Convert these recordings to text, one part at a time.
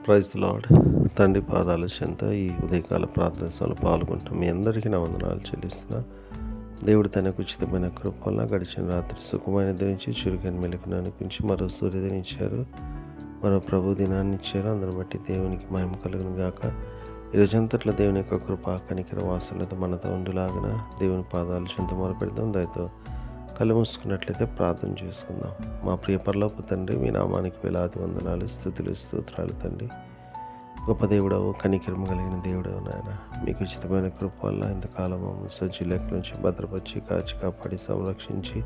Praise lord. తండ్రి పాదాల చెంత ఈ ఉదయకాల ప్రార్థనలో పాల్గొంటాం. మీ అందరికీ నా వందనాలు చెల్లిస్తున్నా. దేవుడు తనకు ఉచితమైన కృప గడిచిన రాత్రి సుఖమైన దినించి చురుకైన మెలుకును అనిపించి మరో సూర్యోదయం ఇచ్చారు, మరో ప్రభు దినాన్ని ఇచ్చారు. అందరిని బట్టి దేవునికి మహిమ కలుగును గాక. ఈరోజంతట్లో దేవుని యొక్క కృప కనికర వాసనతో మనతో ఉండులాగిన దేవుని పాదాల చెంత మొరపెడదాం. దయతో కళ్ళు మూసుకున్నట్లయితే ప్రార్థన చేసుకుందాం. మా ప్రియ పరలోక తండ్రి, మీ నామానికి వేలాది వందనాలు, స్తుతులు, స్తోత్రాలు తండ్రి. గొప్ప దేవుడవు, కనికరము కలిగిన దేవుడవు నాయన. మీకు ఉచితమైన కృప వల్ల ఇంతకాలం సజ్జీ లెక్క నుంచి భద్రపరిచి కాచి కాపాడి సంరక్షించి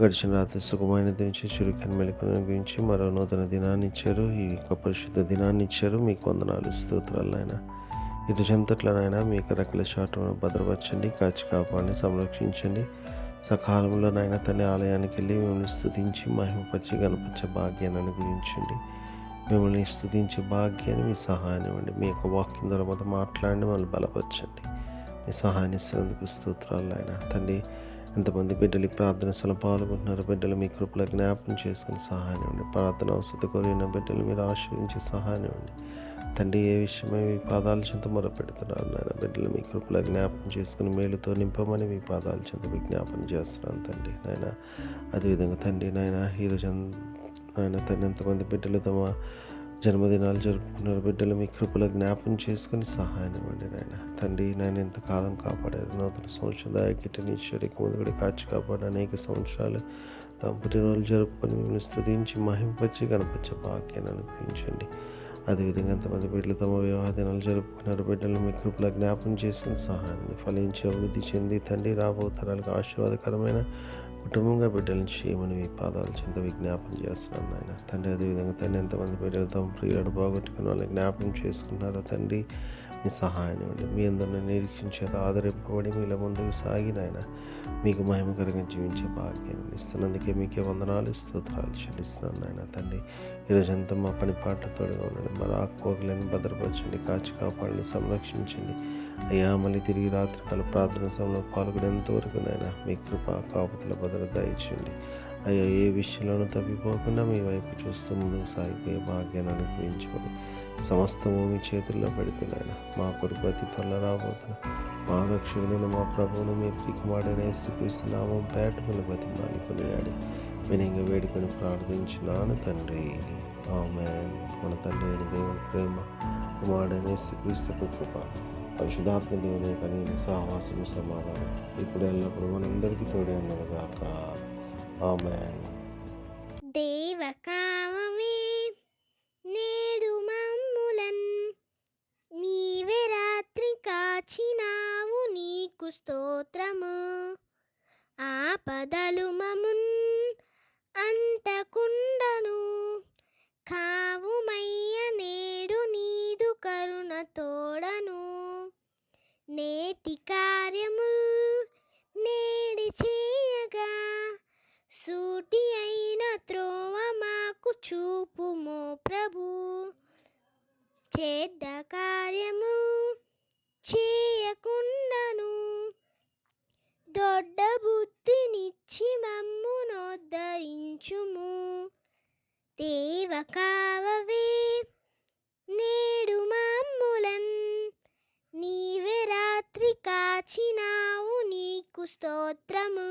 గడిచిన రాత్రి సుఖమైన దించి చురుకైన మెలకును గురించి మరో నూతన దినాన్ని ఇచ్చారు. ఈ యొక్క పరిశుద్ధ దినాన్ని ఇచ్చారు. మీకు వందనాలు, స్తోత్రాలు నాయన. ఇటు చెంతట్లనైనా మీకు రెక్కల చాటును భద్రపరచండి, కాచి కాపాడి సంరక్షించండి. సకాలంలో నాయన తన ఆలయానికి వెళ్ళి మిమ్మల్ని స్తుతించి మహిమపరిచి గణపరిచే భాగ్యాన్ని అనుగ్రహించండి. మిమ్మల్ని స్తుతించే భాగ్యాన్ని మీ సహాయాన్ని ఇవ్వండి. మీ యొక్క వాక్యం ద్వారా మాతో మాట్లాడి మమ్మల్ని బలపరచండి. మీ సహాయాన్ని ఇస్తున్నందుకు స్తోత్రాలు ఆయన. తండ్రి, ఎంతమంది బిడ్డలు ప్రార్థన స్థలం పాల్గొంటున్నారు, బిడ్డలు మీ కృపలో జ్ఞాపకం చేసుకుని సహాయం ఇవ్వండి. ప్రార్థన అవసరం కోరిన బిడ్డలు మీరు ఆశీర్వదించి సహాయం ఇవ్వండి. తండ్రి, ఏ విషయమై మీ పాదాల చెంత మొరపెడుతున్నారు నాయన. బిడ్డలు మీ కృపలో జ్ఞాపకం చేసుకుని మేలుతో నింపమని మీ పాదాల చెంత విజ్ఞాపన చేస్తున్నాను తండ్రి నాయన. అదేవిధంగా తండ్రి నాయన, ఈరోజు నాయన తండ్రి, ఎంతమంది బిడ్డలు తమ జన్మదినాలు జరుపుకున్నారు, బిడ్డలు మీ కృపలో జ్ఞాపకం చేసుకుని సహాయం ఇవ్వండి నాయన. తండ్రి నాయన, ఎంతకాలం కాపాడారు, నూతన సంవత్సరం దాయకిటనిశ్వరికి ముందుగడి కాచి కాపాడు అనేక సంవత్సరాలు తమ పుట్టినరోజులు జరుపుకొని మిమ్మల్ని స్తుతించి మహింపచ్చి గణపరిచే భాగ్యాన్ని అనుగ్రహించండి. అదేవిధంగా ఎంతమంది బిడ్డలు తమ వివాహ దినాలు జరుపుకున్నారు, బిడ్డలు మీ కృపలో జ్ఞాపకం చేసిన సహాయాన్ని ఫలించి అభివృద్ధి చెంది తండ్రి రాబో తరాలకు ఆశీర్వాదకరమైన కుటుంబంగా బిడ్డలను చేయమని మీ పాదాల చెంత విజ్ఞాపన చేస్తున్నాను నాయన. తండ్రి, అదేవిధంగా తండ్రి, ఎంతమంది బిడ్డలు తమ ప్రియులను బాగొట్టుకుని వాళ్ళని జ్ఞాపకం చేసుకున్నారో తండ్రి, మీ సహాయాన్ని ఇవ్వండి. మీ అందరిని నిరీక్షించేది ఆదరింపబడి మీలో ముందుకు సాగి నాయన మీకు మహిమకరంగా జీవించే భాగ్యాన్ని ఇస్తున్నందుకే మీకే వందనాలు, స్తోత్రాలు చెల్లిస్తున్నాను నాయన. తండ్రి, ఈరోజంతా మా పని పాటతోడుగా ఉండండి. మా రాకపోకలను భద్రపరచండి, కాచి కాపాడండి, సంరక్షించండి. అయ్యా, మళ్ళీ తిరిగి రాత్రికాల ప్రార్థన సమయంలో పాల్గొనేంతవరకు నాయన మీ కృప కాపుతల భద్రత ఇచ్చేయండి. అయ్యా, ఏ విషయంలోనూ తప్పిపోకుండా మీ వైపు చూస్తూ ముందుకు సాగిపోయే భాగ్యాన్ని అనుగ్రహించుకొని సమస్తము మీ చేతుల్లో పెడితే నాయన మా కొరకు అతి త్వరలో రాబోతున్న మా రక్షకుడైన మా ప్రభువును మీ ప్రియకుమారుడైన యేసుక్రీస్తు నామం పేట మీద బతిమాలి కొనియాడి వినయంగా వేడుకొని ప్రార్థించున్నాను తండ్రి. ఆమేన్. మన తండ్రి అయిన దేవుని ప్రేమ, కుమారుడైన యేసుక్రీస్తు కృప, పరిశుద్ధాత్మ దేవుని కనీన సహవాసము సమాధానం ఇప్పుడు ఎల్లప్పుడూ మనందరికీ తోడే ఉన్నగాక. ఆమేన్. దేవకావమే నేడు మమ్ములన్ నీవే రాత్రి కాచినావు, నీకు స్తోత్రము. ఆపదలు మమున్ అంటకుండను కావుమయ్య, నేడు నీదు కరుణ తోడను. నేటి కార్యముల్ నేడి చేయగా సూటి అయిన త్రోవ మాకు చూపుమో ప్రభు. చెడ్డ కార్యము చేయకుండాను దొడ్డ బుద్ధినిచ్చి మమ్ము నోద్ధరించుము. దేవకావవే నేడు మమ్ములన్ నీవే రాత్రి కాచినావు, నీకు స్తోత్రము.